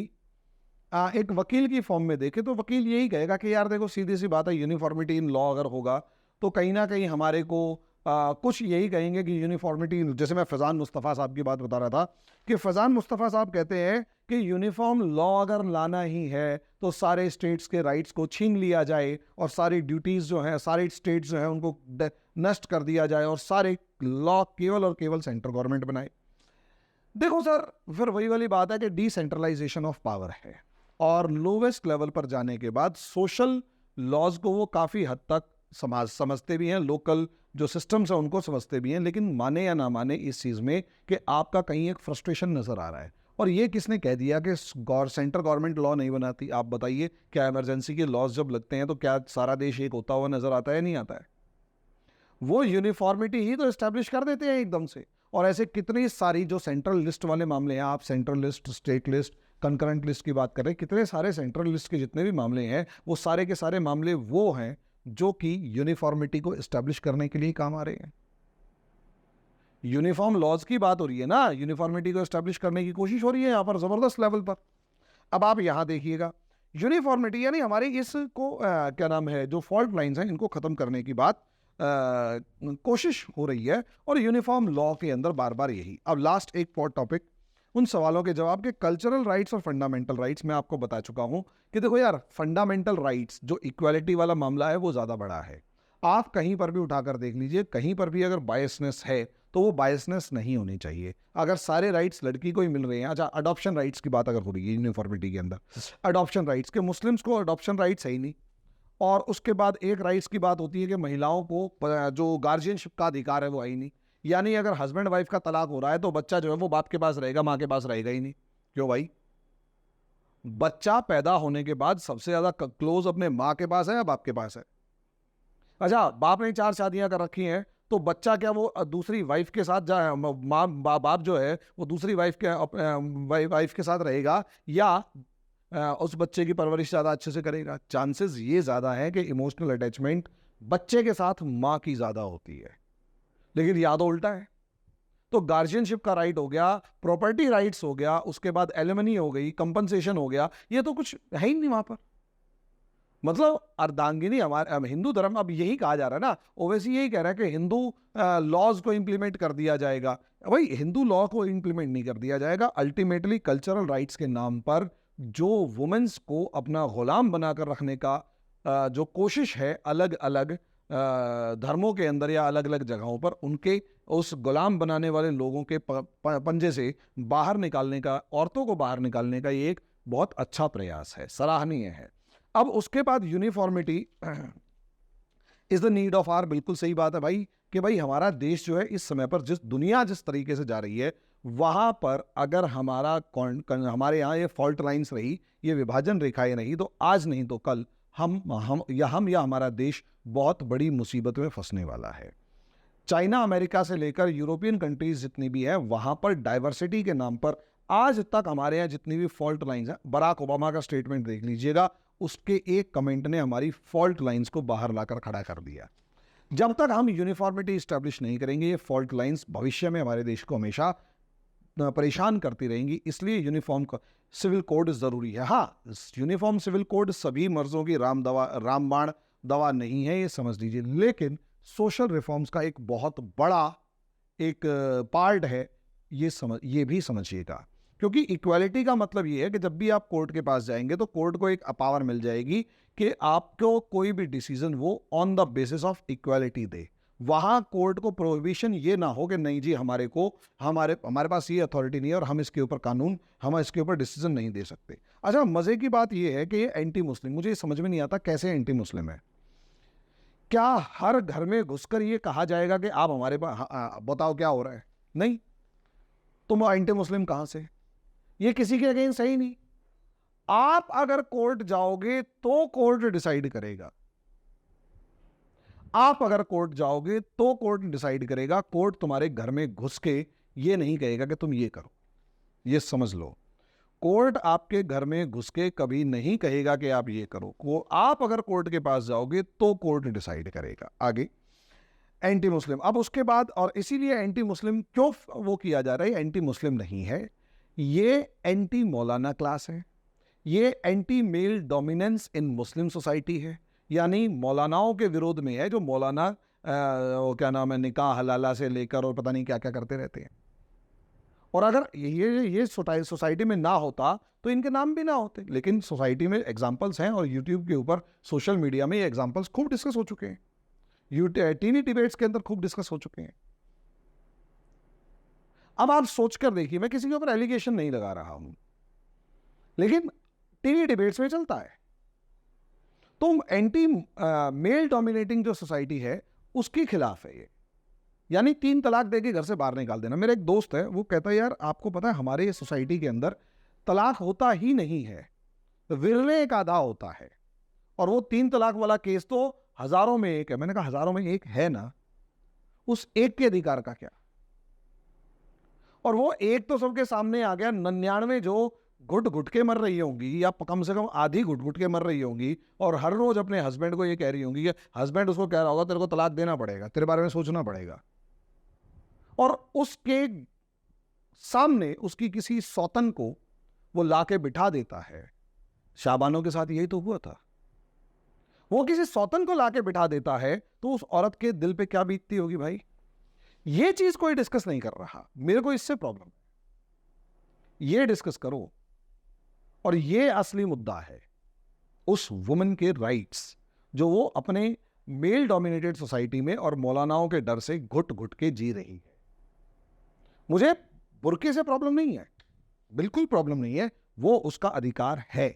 एक वकील की फॉर्म में देखें तो वकील यही कहेगा कि यार देखो, सीधी सी बात है, यूनिफॉर्मिटी इन लॉ अगर होगा तो कहीं ना कहीं हमारे को कुछ यही कहेंगे कि यूनिफॉर्मिटी, जैसे मैं फैजान मुस्तफ़ा साहब की बात बता रहा था कि फैजान मुस्तफ़ा साहब कहते हैं कि यूनिफॉर्म लॉ अगर लाना ही है तो सारे स्टेट्स के राइट्स को छीन लिया जाए, और सारी ड्यूटीज़ जो हैं, सारे स्टेट्स जो हैं उनको नष्ट कर दिया जाए, और सारे लॉ केवल और केवल सेंट्रल गवर्नमेंट बनाए। देखो सर, फिर वही वाली बात है कि डिसेंट्रलाइजेशन ऑफ पावर है, और लोवेस्ट लेवल पर जाने के बाद सोशल लॉज को वो काफ़ी हद तक समझते भी हैं, लोकल जो सिस्टम्स हैं उनको समझते भी हैं, लेकिन माने या ना माने इस चीज़ में कि आपका कहीं एक फ्रस्ट्रेशन नज़र आ रहा है। और ये किसने कह दिया कि सेंट्रल गवर्नमेंट लॉ नहीं बनाती? आप बताइए, क्या इमरजेंसी के लॉज जब लगते हैं तो क्या सारा देश एक होता हुआ नज़र आता है? नहीं आता है। वो यूनिफॉर्मिटी ही तो इस्टेब्लिश कर देते हैं एकदम से। और ऐसे कितनी सारी जो सेंट्रल लिस्ट वाले मामले हैं, आप central list, state list, concurrent list की बात करें, कितने सारे सेंट्रल लिस्ट के जितने भी मामले हैं वो सारे के सारे मामले वो हैं जो कि यूनिफॉर्मिटी को इस्टेब्लिश करने के लिए काम आ रहे हैं। यूनिफॉर्म लॉज की बात हो रही है ना, यूनिफॉर्मिटी को इस्टेब्लिश करने की कोशिश हो रही है यहां पर जबरदस्त लेवल पर। अब आप यहां देखिएगा, यूनिफॉर्मिटी यानी हमारी इसको क्या नाम है, जो फॉल्ट लाइंस हैं इनको खत्म करने की बात कोशिश हो रही है, और यूनिफॉर्म लॉ के अंदर बार बार यही। अब लास्ट एक टॉपिक, उन सवालों के जवाब के कल्चरल राइट्स और फंडामेंटल राइट्स। मैं आपको बता चुका हूं कि देखो यार, फंडामेंटल राइट्स जो इक्वालिटी वाला मामला है वो ज़्यादा बड़ा है। आप कहीं पर भी उठाकर देख लीजिए, कहीं पर भी अगर बायसनेस है तो वो बायसनेस नहीं होनी चाहिए। अगर सारे राइट्स लड़की को ही मिल रहे हैं, अच्छा अडॉप्शन राइट्स की बात अगर हो रही है यूनिफॉर्मिटी के अंदर, अडॉप्शन राइट्स के मुस्लिम्स को अडॉप्शन राइट्स है ही नहीं, और उसके बाद एक राइट्स की बात होती है कि महिलाओं को जो गार्जियनशिप का अधिकार है वो है ही नहीं। यानी अगर हस्बैंड वाइफ का तलाक हो रहा है तो बच्चा जो है वो बाप के पास रहेगा, माँ के पास रहेगा ही नहीं। क्यों भाई? बच्चा पैदा होने के बाद सबसे ज्यादा क्लोज अपने माँ के पास है या बाप के पास है? अच्छा, बाप ने 4 शादियां कर रखी हैं तो बच्चा क्या वो दूसरी वाइफ के साथ बाप जो है वो दूसरी वाइफ के साथ रहेगा, या उस बच्चे की परवरिश ज्यादा अच्छे से करेगा? चांसेस ये ज्यादा है कि इमोशनल अटैचमेंट बच्चे के साथ माँ की ज्यादा होती है, लेकिन या तो उल्टा है। तो गार्जियनशिप का राइट हो गया, प्रॉपर्टी राइट्स हो गया, उसके बाद एलिमनी हो गई, कंपनसेशन हो गया, ये तो कुछ है ही नहीं वहां पर। मतलब अर्धांगिनी, हमारे हिंदू धर्म अब यही कहा जा रहा है ना, ओवैसी यही कह रहा है कि हिंदू लॉज को इंप्लीमेंट कर दिया जाएगा। भाई हिंदू लॉ को इंप्लीमेंट नहीं कर दिया जाएगा, अल्टीमेटली कल्चरल राइट्स के नाम पर जो वुमेन्स को अपना गुलाम बनाकर रखने का जो कोशिश है अलग अलग धर्मों के अंदर या अलग अलग जगहों पर, उनके उस गुलाम बनाने वाले लोगों के पंजे से बाहर निकालने का, औरतों को बाहर निकालने का, ये एक बहुत अच्छा प्रयास है, सराहनीय है। अब उसके बाद uniformity is the need of hour, बिल्कुल सही बात है भाई, कि भाई हमारा देश जो है इस समय पर दुनिया जिस तरीके से जा रही है, वहां पर अगर हमारे यहाँ ये फॉल्ट लाइंस रही, ये विभाजन रेखाएं रही, तो आज नहीं तो कल हम या हमारा देश बहुत बड़ी मुसीबत में फंसने वाला है। चाइना, अमेरिका से लेकर यूरोपियन कंट्रीज जितनी भी है, वहां पर डाइवर्सिटी के नाम पर आज तक हमारे यहाँ जितनी भी फॉल्ट लाइंस हैं, बराक ओबामा का स्टेटमेंट देख लीजिएगा, उसके एक कमेंट ने हमारी फॉल्ट लाइंस को बाहर लाकर खड़ा कर दिया। जब तक हम यूनिफॉर्मिटी स्टैब्लिश नहीं करेंगे, ये फॉल्ट लाइंस भविष्य में हमारे देश को हमेशा परेशान करती रहेंगी। इसलिए यूनिफॉर्म सिविल कोड जरूरी है। हाँ, यूनिफॉर्म सिविल कोड सभी मर्जों की रामबाण दवा नहीं है, ये समझ लीजिए, लेकिन सोशल रिफॉर्म्स का एक बहुत बड़ा एक पार्ट है, ये भी समझिएगा। क्योंकि इक्वालिटी का मतलब ये है कि जब भी आप कोर्ट के पास जाएंगे तो कोर्ट को एक पावर मिल जाएगी कि आपको कोई भी डिसीजन वो on the basis of equality दे। वहां कोर्ट को प्रोहिबिशन ये ना हो कि नहीं जी, हमारे पास ये अथॉरिटी नहीं है और हम इसके ऊपर डिसीजन नहीं दे सकते। अच्छा, मजे की बात ये है कि ये एंटी मुस्लिम, मुझे ये समझ में नहीं आता कैसे एंटी मुस्लिम है। क्या हर घर में घुसकर ये कहा जाएगा कि आप हमारे पास बताओ क्या हो रहा है? नहीं, तुम एंटी मुस्लिम कहां से? ये किसी के अगेंस्ट है ही नहीं। आप अगर कोर्ट जाओगे तो कोर्ट डिसाइड करेगा। आप अगर कोर्ट जाओगे तो कोर्ट डिसाइड करेगा। कोर्ट तुम्हारे घर में घुस के ये नहीं कहेगा कि तुम ये करो, ये समझ लो। कोर्ट आपके घर में घुस के कभी नहीं कहेगा कि आप ये करो। आप अगर कोर्ट के पास जाओगे तो कोर्ट डिसाइड करेगा। आगे एंटी मुस्लिम, अब उसके बाद, और इसीलिए एंटी मुस्लिम क्यों वो किया जा रहा है, एंटी मुस्लिम नहीं है, ये एंटी मौलाना क्लास है, ये एंटी मेल डोमिनेंस इन मुस्लिम सोसाइटी है। यानी मौलानाओं के विरोध में है, जो मौलाना वो क्या नाम है, निकाह हलाला से लेकर और पता नहीं क्या क्या करते रहते हैं। और अगर ये सोसाइटी में ना होता तो इनके नाम भी ना होते, लेकिन सोसाइटी में एग्जाम्पल्स हैं, और यूट्यूब के ऊपर, सोशल मीडिया में ये एग्जाम्पल्स खूब डिस्कस हो चुके हैं, टीवी डिबेट्स के अंदर खूब डिस्कस हो चुके हैं। अब आप सोच कर देखिए, मैं किसी के ऊपर एलिगेशन नहीं लगा रहा हूं, लेकिन टीवी डिबेट्स में चलता है। तो एंटी मेल डोमिनेटिंग जो सोसाइटी है उसके खिलाफ है ये, यानी 3 तलाक देके घर से बाहर निकाल देना। मेरा एक दोस्त है, वो कहता है यार आपको पता है हमारे सोसाइटी के अंदर तलाक होता ही नहीं है, विरले एक आधा होता है, और वो 3 तलाक वाला केस तो हजारों में एक है। मैंने कहा हजारों में एक है ना, उस एक के अधिकार का क्या? और वो एक तो सबके सामने आ गया, 99 जो घुट घुट के मर रही होंगी, या कम से कम आधी घुट घुट के मर रही होंगी, और हर रोज अपने हस्बैंड को ये कह रही होंगी कि हस्बैंड उसको कह रहा होगा तेरे को तलाक देना पड़ेगा, तेरे बारे में सोचना पड़ेगा। और उसके सामने उसकी किसी सौतन को वो लाके बिठा देता है। शाबानों के साथ यही तो हुआ था। वो किसी सौतन को लाके बिठा देता है तो उस औरत के दिल पे क्या बीतती होगी भाई? ये चीज कोई डिस्कस नहीं कर रहा। मेरे को इससे प्रॉब्लम, ये डिस्कस करो। और ये असली मुद्दा है, उस वुमन के राइट्स, जो वो अपने मेल डोमिनेटेड सोसाइटी में और मौलानाओं के डर से घुट घुट के जी रही है। मुझे बुर्के से प्रॉब्लम नहीं है, बिल्कुल प्रॉब्लम नहीं है, वो उसका अधिकार है।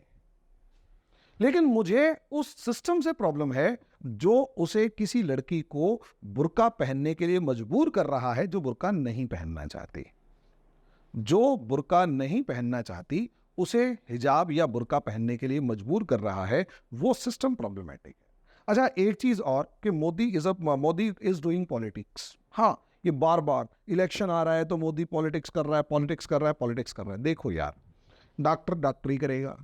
लेकिन मुझे उस सिस्टम से प्रॉब्लम है जो उसे किसी लड़की को बुर्का पहनने के लिए मजबूर कर रहा है, जो बुर्का नहीं पहनना चाहती। जो बुर्का नहीं पहनना चाहती उसे हिजाब या बुर्का पहनने के लिए मजबूर कर रहा है, वो सिस्टम प्रॉब्लमैटिक है। अच्छा, एक चीज और कि मोदी इज डूइंग पॉलिटिक्स। हाँ, ये बार बार इलेक्शन आ रहा है तो मोदी पॉलिटिक्स कर रहा है, पॉलिटिक्स कर रहा है, पॉलिटिक्स कर रहा है। देखो यार, डॉक्टर डॉक्टरी करेगा,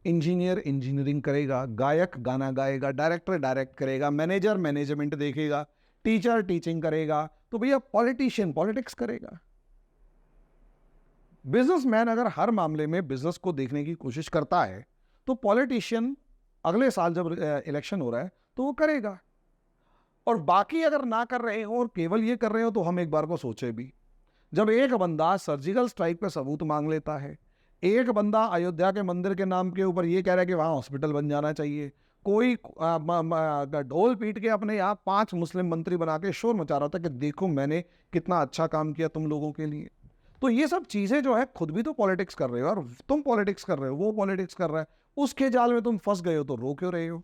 इंजीनियर इंजीनियरिंग करेगा, गायक गाना गाएगा, डायरेक्टर डायरेक्ट करेगा, मैनेजर मैनेजमेंट देखेगा, टीचर टीचिंग करेगा, तो भैया पॉलिटिशियन पॉलिटिक्स करेगा। बिजनेसमैन अगर हर मामले में बिजनेस को देखने की कोशिश करता है तो पॉलिटिशियन अगले साल जब इलेक्शन हो रहा है तो वो करेगा। और बाकी अगर ना कर रहे हो और केवल ये कर रहे हो तो हम एक बार को सोचे भी, जब एक बंदा सर्जिकल स्ट्राइक पे सबूत मांग लेता है, एक बंदा अयोध्या के मंदिर के नाम के ऊपर ये कह रहा है कि वहां हॉस्पिटल बन जाना चाहिए, कोई ढोल पीट के अपने यहाँ 5 मुस्लिम मंत्री बना के शोर मचा रहा था कि देखो मैंने कितना अच्छा काम किया तुम लोगों के लिए। तो ये सब चीजें जो है, खुद भी तो पॉलिटिक्स कर रहे हो और तुम पॉलिटिक्स कर रहे हो, वो पॉलिटिक्स कर रहा है, उसके जाल में तुम फंस गए हो तो रो क्यों रहे हो?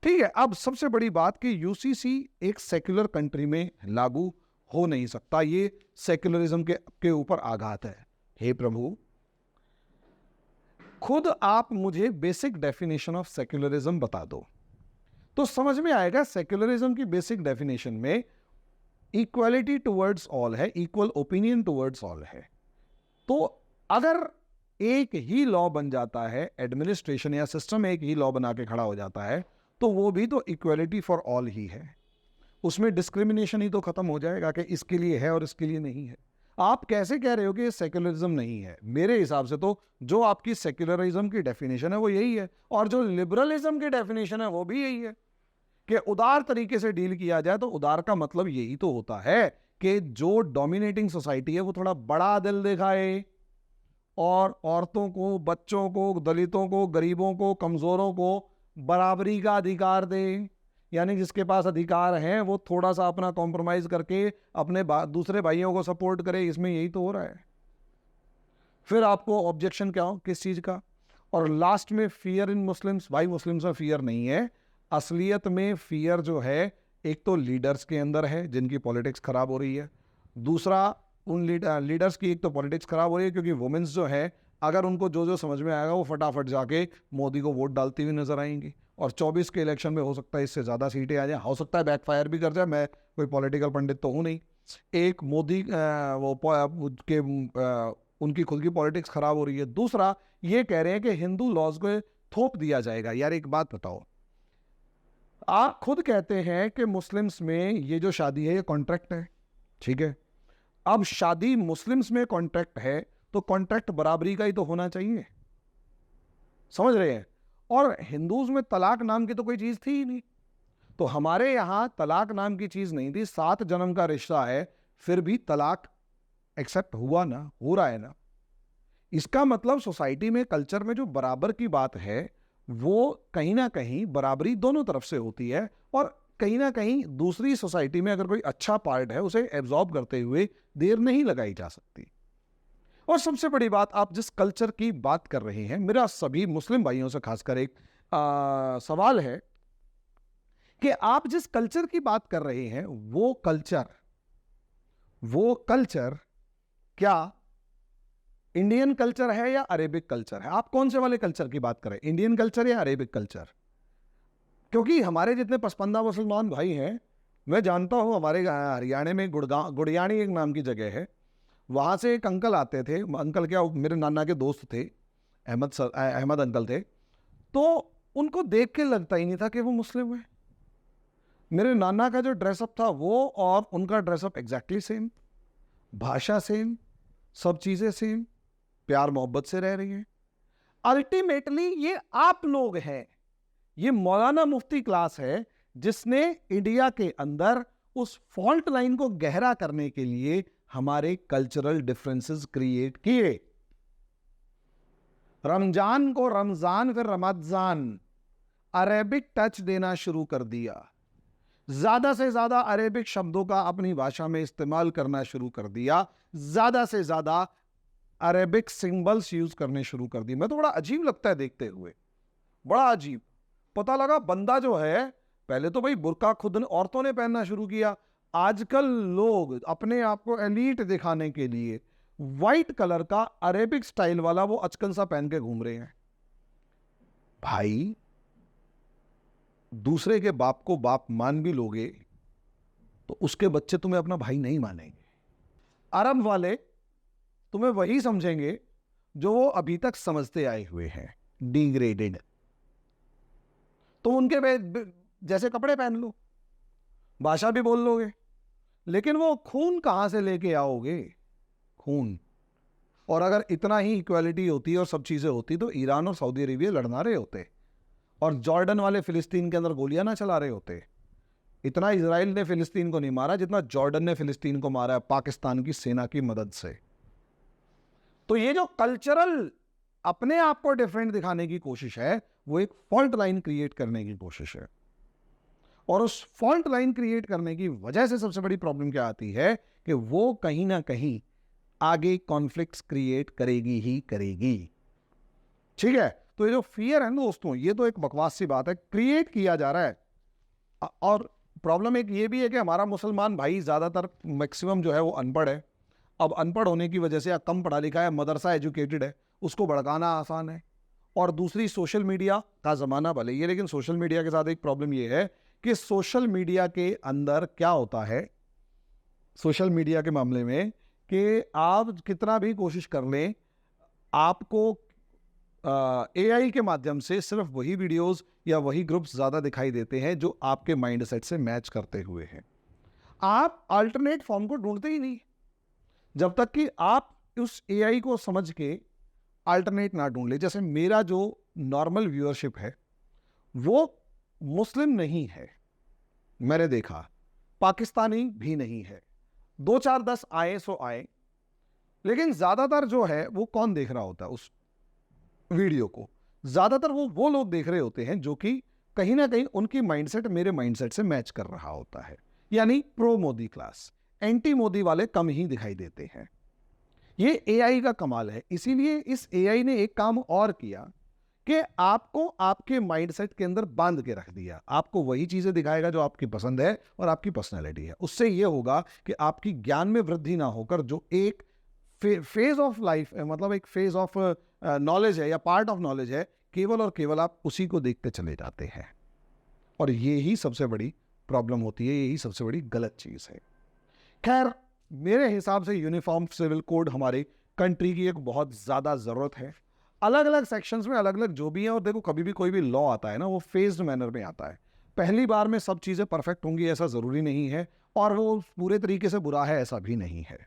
ठीक है, अब सबसे बड़ी बात कि यूसीसी एक सेक्युलर कंट्री में लागू हो नहीं सकता, ये सेक्युलरिज्म के ऊपर आघात है। हे प्रभु, खुद आप मुझे बेसिक डेफिनेशन ऑफ सेक्युलरिज्म बता दो तो समझ में आएगा। सेक्युलरिज्म की बेसिक डेफिनेशन में इक्वालिटी टुवर्ड्स ऑल है, इक्वल ओपिनियन टुवर्ड्स ऑल है। तो अगर एक ही लॉ बन जाता है, एडमिनिस्ट्रेशन या सिस्टम एक ही लॉ बना के खड़ा हो जाता है, तो वो भी तो इक्वालिटी फॉर ऑल ही है। उसमें डिस्क्रिमिनेशन ही तो खत्म हो जाएगा कि इसके लिए है और इसके लिए नहीं है। आप कैसे कह रहे हो कि ये सेक्युलरिज्म नहीं है? मेरे हिसाब से तो जो आपकी सेक्युलरिज्म की डेफिनेशन है वो यही है, और जो लिबरलिज्म की डेफिनेशन है वो भी यही है कि उदार तरीके से डील किया जाए। तो उदार का मतलब यही तो होता है कि जो डोमिनेटिंग सोसाइटी है वो थोड़ा बड़ा दिल दिखाए और औरतों को, बच्चों को, दलितों को, गरीबों को, कमजोरों को बराबरी का अधिकार दे। यानी जिसके पास अधिकार है वो थोड़ा सा अपना कॉम्प्रोमाइज करके अपने दूसरे भाइयों को सपोर्ट करे। इसमें यही तो हो रहा है। फिर आपको ऑब्जेक्शन क्या हो, किस चीज का? और लास्ट में फियर इन मुस्लिम्स। भाई मुस्लिम्स में फियर नहीं है, असलियत में फियर जो है एक तो लीडर्स के अंदर है जिनकी पॉलिटिक्स खराब हो रही है, दूसरा उन लीडर्स की एक तो पॉलिटिक्स खराब हो रही है क्योंकि वुमेन्स जो है अगर उनको जो जो समझ में आएगा वो फटाफट जाके मोदी को वोट डालती हुई नजर आएंगी। और 24 के इलेक्शन में हो सकता है इससे ज़्यादा सीटें आ जाए, हो सकता है बैकफायर भी कर जाए। मैं कोई पॉलिटिकल पंडित तो हूँ नहीं। एक मोदी उनकी खुद की पॉलिटिक्स खराब हो रही है, दूसरा ये कह रहे हैं कि हिंदू लॉज को थोप दिया जाएगा। यार एक बात बताओ, आप खुद कहते हैं कि मुस्लिम्स में ये जो शादी है ये कॉन्ट्रैक्ट है, ठीक है? अब शादी मुस्लिम्स में कॉन्ट्रैक्ट है तो कॉन्ट्रैक्ट बराबरी का ही तो होना चाहिए, समझ रहे हैं? और हिंदूज में तलाक नाम की तो कोई चीज थी ही नहीं। तो हमारे यहां तलाक नाम की चीज नहीं थी, 7 जन्म का रिश्ता है, फिर भी तलाक एक्सेप्ट हुआ ना, हो रहा है ना। इसका मतलब सोसाइटी में, कल्चर में जो बराबर की बात है वो कहीं ना कहीं बराबरी दोनों तरफ से होती है, और कहीं ना कहीं दूसरी सोसाइटी में अगर कोई अच्छा पार्ट है उसे एब्जॉर्ब करते हुए देर नहीं लगाई जा सकती। और सबसे बड़ी बात, आप जिस कल्चर की बात कर रहे हैं, मेरा सभी मुस्लिम भाइयों से खासकर एक सवाल है कि आप जिस कल्चर की बात कर रहे हैं वो कल्चर क्या इंडियन कल्चर है या अरेबिक कल्चर है? आप कौन से वाले कल्चर की बात कर रहे हैं, इंडियन कल्चर या अरेबिक कल्चर? क्योंकि हमारे जितने पसपंदा मुसलमान भाई हैं, मैं जानता हूं हमारे हरियाणा में गुड़ियाणी एक नाम की जगह है, वहाँ से एक अंकल आते थे। अंकल क्या, मेरे नाना के दोस्त थे, अहमद अंकल थे। तो उनको देख के लगता ही नहीं था कि वो मुस्लिम है। मेरे नाना का जो ड्रेसअप था वो और उनका ड्रेसअप एग्जैक्टली सेम, भाषा सेम, सब चीज़ें सेम, प्यार मोहब्बत से रह रही हैं। अल्टीमेटली ये आप लोग हैं, ये मौलाना मुफ्ती क्लास है जिसने इंडिया के अंदर उस फॉल्ट लाइन को गहरा करने के लिए हमारे कल्चरल डिफरेंसेस क्रिएट किए। रमजान को रमजान, फिर रमजान, अरेबिक टच देना शुरू कर दिया, ज्यादा से ज्यादा अरेबिक शब्दों का अपनी भाषा में इस्तेमाल करना शुरू कर दिया, ज्यादा से ज्यादा अरेबिक सिंबल्स यूज करने शुरू कर दिए। मैं तो बड़ा अजीब लगता है देखते हुए, बड़ा अजीब। पता लगा बंदा जो है, पहले तो भाई बुर्का खुद औरतों ने पहनना शुरू किया, आजकल लोग अपने आप को एलीट दिखाने के लिए व्हाइट कलर का अरेबिक स्टाइल वाला वो अचकन सा पहन के घूम रहे हैं। भाई दूसरे के बाप को बाप मान भी लोगे तो उसके बच्चे तुम्हें अपना भाई नहीं मानेंगे। अरब वाले तुम्हें वही समझेंगे जो वो अभी तक समझते आए हुए हैं, डिग्रेडेड। तुम उनके जैसे कपड़े पहन लो, भाषा भी बोल लोगे, लेकिन वो खून कहां से लेके आओगे? खून। और अगर इतना ही इक्वालिटी होती और सब चीजें होती तो ईरान और सऊदी अरेबिया लड़ना रहे होते, और जॉर्डन वाले फिलिस्तीन के अंदर गोलियां ना चला रहे होते। इतना इजराइल ने फिलिस्तीन को नहीं मारा जितना जॉर्डन ने फिलिस्तीन को मारा है पाकिस्तान की सेना की मदद से। तो ये जो कल्चरल अपने आप को डिफरेंट दिखाने की कोशिश है, वो एक फॉल्ट लाइन क्रिएट करने की कोशिश है। और उस फॉल्ट लाइन क्रिएट करने की वजह से सबसे बड़ी प्रॉब्लम क्या आती है कि वो कहीं ना कहीं आगे कॉन्फ्लिक्ट्स क्रिएट करेगी ही करेगी। ठीक है, तो ये जो फियर है ना दोस्तों, ये तो एक बकवास सी बात है, क्रिएट किया जा रहा है। और प्रॉब्लम एक ये भी है कि हमारा मुसलमान भाई ज्यादातर मैक्सिमम जो है वो अनपढ़ है। अब अनपढ़ होने की वजह से या कम पढ़ा लिखा है, मदरसा एजुकेटेड है, उसको भड़काना आसान है। और दूसरी सोशल मीडिया का जमाना भले ही है, लेकिन सोशल मीडिया के साथ एक प्रॉब्लम ये है कि सोशल मीडिया के अंदर क्या होता है, सोशल मीडिया के मामले में, कि आप कितना भी कोशिश कर लें, आपको एआई के माध्यम से सिर्फ वही वीडियोस या वही ग्रुप्स ज़्यादा दिखाई देते हैं जो आपके माइंडसेट से मैच करते हुए हैं। आप अल्टरनेट फॉर्म को ढूंढते ही नहीं जब तक कि आप उस एआई को समझ के अल्टरनेट ना ढूंढ ले। जैसे मेरा जो नॉर्मल व्यूअरशिप है वो मुस्लिम नहीं है, मैंने देखा, पाकिस्तानी भी नहीं है, 2 4 10 आए सो आए, लेकिन ज्यादातर जो है वो कौन देख रहा होता है उस वीडियो को? ज्यादातर वो लोग देख रहे होते हैं जो कि कहीं ना कहीं उनकी माइंडसेट मेरे माइंडसेट से मैच कर रहा होता है। यानी pro Modi class, anti Modi वाले कम ही दिखाई देते हैं। ये एआई का कमाल है। इसीलिए इस एआई ने एक काम और किया कि आपको आपके माइंडसेट के अंदर बांध के रख दिया। आपको वही चीजें दिखाएगा जो आपकी पसंद है और आपकी पर्सनैलिटी है। उससे यह होगा कि आपकी ज्ञान में वृद्धि ना होकर जो एक फेज ऑफ लाइफ, मतलब एक फेज ऑफ नॉलेज है या पार्ट ऑफ नॉलेज है, केवल और केवल आप उसी को देखते चले जाते हैं। और ये ही सबसे बड़ी प्रॉब्लम होती है, यही सबसे बड़ी गलत चीज है। खैर, मेरे हिसाब से यूनिफॉर्म सिविल कोड हमारे कंट्री की एक बहुत ज्यादा जरूरत है। अलग अलग सेक्शंस में अलग अलग जो भी है, और देखो कभी भी कोई भी लॉ आता है ना, वो फेज्ड मैनर में आता है। पहली बार में सब चीजें परफेक्ट होंगी ऐसा जरूरी नहीं है, और वो पूरे तरीके से बुरा है ऐसा भी नहीं है।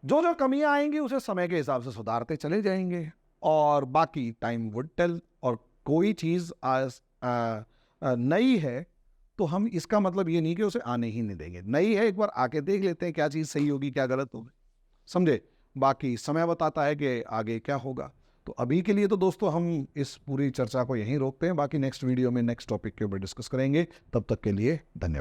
जो जो कमियां आएंगी उसे समय के हिसाब से सुधारते चले जाएंगे, और बाकी टाइम वुड टेल। और कोई चीज नई है तो हम इसका मतलब ये नहीं कि उसे आने ही नहीं देंगे। नई है, एक बार आके देख लेते हैं क्या चीज सही होगी क्या गलत होगी, समझे? बाकी समय बताता है कि आगे क्या होगा। तो अभी के लिए तो दोस्तों हम इस पूरी चर्चा को यहीं रोकते हैं। बाकी नेक्स्ट वीडियो में नेक्स्ट टॉपिक के ऊपर डिस्कस करेंगे। तब तक के लिए धन्यवाद।